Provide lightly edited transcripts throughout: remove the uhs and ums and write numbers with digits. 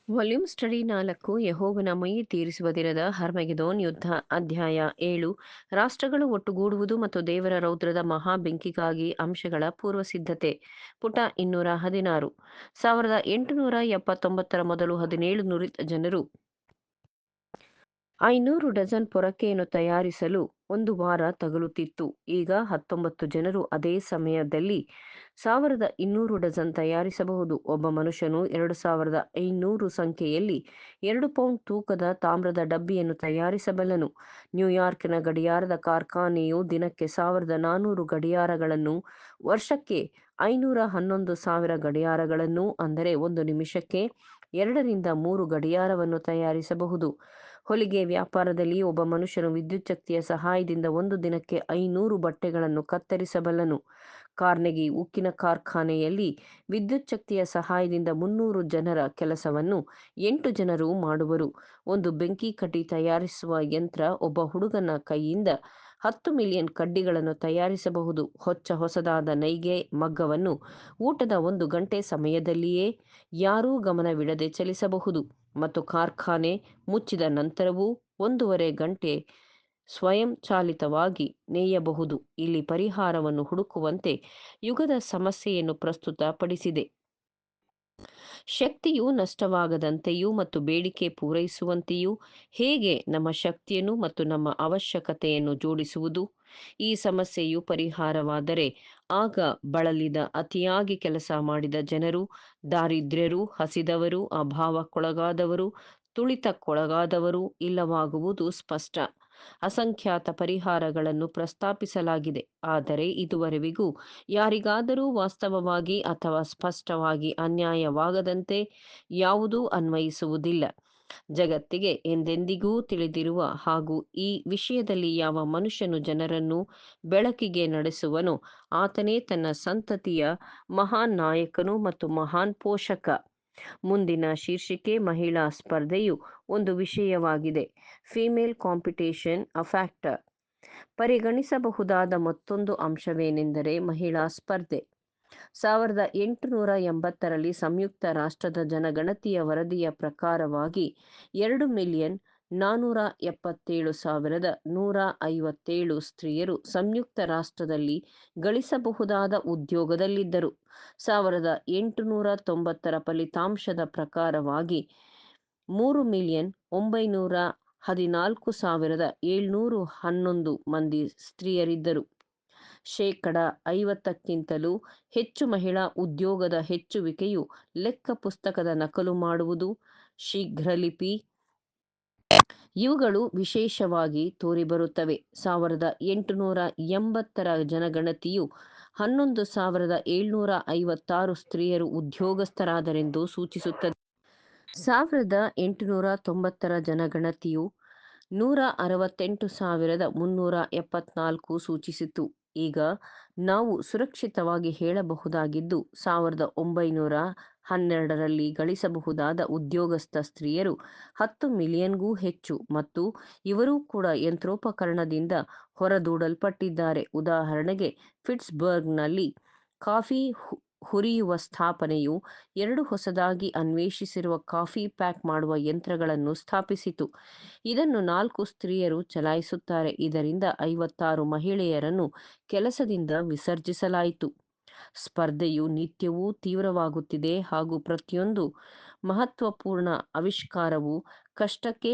Volume study 4 ಯೆಹೋವನ ಮೈ ತೀರಿಸುವ ದಿನದ ಹರ್ಮಗೆದೋನ್ ಯುದ್ಧ ಅಧ್ಯಾಯ 7 ರಾಷ್ಟ್ರಗಳು ಒಟ್ಟುಗೂಡುವುದು ಮತ್ತು ದೇವರ ರೌದ್ರದ ಮಹಾ ಬೆಂಕಿಗಾಗಿ ಅಂಶಗಳ ಪೂರ್ವಸಿದ್ಧತೆ ಪುಟ 216 1879 ಮೊದಲು 17 ನುರಿತ ಜನರು 500 ಡಜನ್ ಪೊರಕೆಯನ್ನು ತಯಾರಿಸಲು 1 ವಾರ ತಗಲುತ್ತಿತ್ತು. ಈಗ 19 ಜನರು ಅದೇ ಸಮಯದಲ್ಲಿ 1200 ಡಜನ್ ತಯಾರಿಸಬಹುದು. ಒಬ್ಬ ಮನುಷ್ಯನು 2500 ಸಂಖ್ಯೆಯಲ್ಲಿ 2 ಪೌಂಡ್ ತೂಕದ ತಾಮ್ರದ ಡಬ್ಬಿಯನ್ನು ತಯಾರಿಸಬಲ್ಲನು. ನ್ಯೂಯಾರ್ಕಿನ ಗಡಿಯಾರದ ಕಾರ್ಖಾನೆಯು ದಿನಕ್ಕೆ 1400 ಗಡಿಯಾರಗಳನ್ನು, ವರ್ಷಕ್ಕೆ 511,000 ಗಡಿಯಾರಗಳನ್ನು, ಅಂದರೆ ಒಂದು ನಿಮಿಷಕ್ಕೆ 2 ರಿಂದ 3 ಗಡಿಯಾರವನ್ನು ತಯಾರಿಸಬಹುದು. ಹೊಲಿಗೆ ವ್ಯಾಪಾರದಲ್ಲಿ ಒಬ್ಬ ಮನುಷ್ಯನು ವಿದ್ಯುಚ್ಛಕ್ತಿಯ ಸಹಾಯದಿಂದ ಒಂದು ದಿನಕ್ಕೆ 500 ಬಟ್ಟೆಗಳನ್ನು ಕತ್ತರಿಸಬಲ್ಲನು. ಕಾರ್ನೆಗಿ ಉಕ್ಕಿನ ಕಾರ್ಖಾನೆಯಲ್ಲಿ ವಿದ್ಯುಚ್ಛಕ್ತಿಯ ಸಹಾಯದಿಂದ 300 ಜನರ ಕೆಲಸವನ್ನು 8 ಜನರು ಮಾಡುವರು. ಒಂದು ಬೆಂಕಿ ಕಡ್ಡಿ ತಯಾರಿಸುವ ಯಂತ್ರ ಒಬ್ಬ ಹುಡುಗನ ಕೈಯಿಂದ 10 ಮಿಲಿಯನ್ ಕಡ್ಡಿಗಳನ್ನು ತಯಾರಿಸಬಹುದು. ಹೊಸದಾದ ನೈಗೆ ಮಗ್ಗವನ್ನು ಊಟದ 1 ಗಂಟೆ ಸಮಯದಲ್ಲಿಯೇ ಯಾರೂ ಗಮನವಿಡದೆ ಚಲಿಸಬಹುದು ಮತ್ತು ಕಾರ್ಖಾನೆ ಮುಚ್ಚಿದ ನಂತರವೂ 1.5 ಗಂಟೆ ಸ್ವಯಂಚಾಲಿತವಾಗಿ ನೇಯಬಹುದು. ಇಲ್ಲಿ ಪರಿಹಾರವನ್ನು ಹುಡುಕುವಂತೆ ಯುಗದ ಸಮಸ್ಯೆಯನ್ನು ಪ್ರಸ್ತುತಪಡಿಸಿದೆ. ಶಕ್ತಿಯು ನಷ್ಟವಾಗದಂತೆಯೂ ಮತ್ತು ಬೇಡಿಕೆ ಪೂರೈಸುವಂತೆಯೂ ಹೇಗೆ ನಮ್ಮ ಶಕ್ತಿಯನ್ನು ಮತ್ತು ನಮ್ಮ ಅವಶ್ಯಕತೆಯನ್ನು ಜೋಡಿಸುವುದು? ಈ ಸಮಸ್ಯೆಯು ಪರಿಹಾರವಾದರೆ ಆಗ ಬಳಲಿದ, ಅತಿಯಾಗಿ ಕೆಲಸ ಮಾಡಿದ ಜನರು, ದಾರಿದ್ರ್ಯರು, ಹಸಿದವರು, ಅಭಾವಕ್ಕೊಳಗಾದವರು, ತುಳಿತಕ್ಕೊಳಗಾದವರು ಇಲ್ಲವಾಗುವುದು ಸ್ಪಷ್ಟ. ಅಸಂಖ್ಯಾತ ಪರಿಹಾರಗಳನ್ನು ಪ್ರಸ್ತಾಪಿಸಲಾಗಿದೆ, ಆದರೆ ಇದುವರೆವಿಗೂ ಯಾರಿಗಾದರೂ ವಾಸ್ತವವಾಗಿ ಅಥವಾ ಸ್ಪಷ್ಟವಾಗಿ ಅನ್ಯಾಯವಾಗದಂತೆ ಯಾವುದೂ ಅನ್ವಯಿಸುವುದಿಲ್ಲ. ಜಗತ್ತಿಗೆ ಎಂದೆಂದಿಗೂ ತಿಳಿದಿರುವ ಹಾಗೂ ಈ ವಿಷಯದಲ್ಲಿ ಯಾವ ಮನುಷ್ಯನು ಜನರನ್ನು ಬೆಳಕಿಗೆ ನಡೆಸುವನೋ ಆತನೇ ತನ್ನ ಸಂತತಿಯ ಮಹಾನ್ ನಾಯಕನು ಮತ್ತು ಮಹಾನ್ ಪೋಷಕ. ಮುಂದಿನ ಶೀರ್ಷಿಕೆ ಮಹಿಳಾ ಸ್ಪರ್ಧೆಯು ಒಂದು ವಿಷಯವಾಗಿದೆ. Female competition a factor. ಪರಿಗಣಿಸಬಹುದಾದ ಮತ್ತೊಂದು ಅಂಶವೇನೆಂದರೆ ಮಹಿಳಾ ಸ್ಪರ್ಧೆ. 1880ರಲ್ಲಿ ಸಂಯುಕ್ತ ರಾಷ್ಟ್ರದ ಜನಗಣತಿಯ ವರದಿಯ ಪ್ರಕಾರವಾಗಿ 2,477,157 ಸ್ತ್ರೀಯರು ಸಂಯುಕ್ತ ರಾಷ್ಟ್ರದಲ್ಲಿ ಗಳಿಸಬಹುದಾದ ಉದ್ಯೋಗದಲ್ಲಿದ್ದರು. 1890ರ ಫಲಿತಾಂಶದ ಪ್ರಕಾರವಾಗಿ 3,914,711 ಮಂದಿ ಸ್ತ್ರೀಯರಿದ್ದರು. ಶೇಕಡ 50ಕ್ಕಿಂತಲೂ ಹೆಚ್ಚು ಮಹಿಳಾ ಉದ್ಯೋಗದ ಹೆಚ್ಚುವಿಕೆಯು ಲೆಕ್ಕ ಪುಸ್ತಕದ ನಕಲು ಮಾಡುವುದು, ಶೀಘ್ರಲಿಪಿ ಇವುಗಳು ವಿಶೇಷವಾಗಿ ತೋರಿಬರುತ್ತವೆ. 1880ರ ಜನಗಣತಿಯು 11,756 ಸ್ತ್ರೀಯರು ಉದ್ಯೋಗಸ್ಥರಾದರೆಂದು ಸೂಚಿಸುತ್ತದೆ. 1890ರ ಜನಗಣತಿಯು 168,374 ಸೂಚಿಸಿತು. ಈಗ ನಾವು ಸುರಕ್ಷಿತವಾಗಿ ಹೇಳಬಹುದಾಗಿದ್ದು 1912ರಲ್ಲಿ ಗಳಿಸಬಹುದಾದ ಉದ್ಯೋಗಸ್ಥ ಸ್ತ್ರೀಯರು 10 ಮಿಲಿಯನ್ಗೂ ಹೆಚ್ಚು ಮತ್ತು ಇವರೂ ಕೂಡ ಯಂತ್ರೋಪಕರಣದಿಂದ ಹೊರದೂಡಲ್ಪಟ್ಟಿದ್ದಾರೆ. ಉದಾಹರಣೆಗೆ, ಪಿಟ್ಸ್ಬರ್ಗ್ನಲ್ಲಿ ಕಾಫಿ ಹುರಿಯುವ ಸ್ಥಾಪನೆಯು 2 ಹೊಸದಾಗಿ ಅನ್ವೇಷಿಸಿರುವ ಕಾಫಿ ಪ್ಯಾಕ್ ಮಾಡುವ ಯಂತ್ರಗಳನ್ನು ಸ್ಥಾಪಿಸಿತು. ಇದನ್ನು 4 ಸ್ತ್ರೀಯರು ಚಲಾಯಿಸುತ್ತಾರೆ. ಇದರಿಂದ 56 ಮಹಿಳೆಯರನ್ನು ಕೆಲಸದಿಂದ ವಿಸರ್ಜಿಸಲಾಯಿತು. ಸ್ಪರ್ಧೆಯು ನಿತ್ಯವೂ ತೀವ್ರವಾಗುತ್ತಿದೆ ಹಾಗೂ ಪ್ರತಿಯೊಂದು ಮಹತ್ವಪೂರ್ಣ ಆವಿಷ್ಕಾರವು ಕಷ್ಟಕ್ಕೆ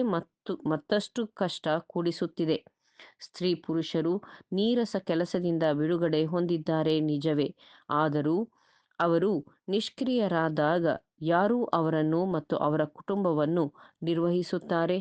ಮತ್ತಷ್ಟು ಕಷ್ಟ ಕೂಡಿಸುತ್ತಿದೆ. ಸ್ತ್ರೀ-ಪುರುಷರು ನೀರಸ ಕೆಲಸದಿಂದ ಬಿಡುಗಡೆ ಹೊಂದಿದ್ದಾರೆ ನಿಜವೇ, ಆದರೂ ಅವರು ನಿಷ್ಕ್ರಿಯರಾದಾಗ ಯಾರು ಅವರನ್ನು ಮತ್ತು ಅವರ ಕುಟುಂಬವನ್ನು ನಿರ್ವಹಿಸುತ್ತಾರೆ?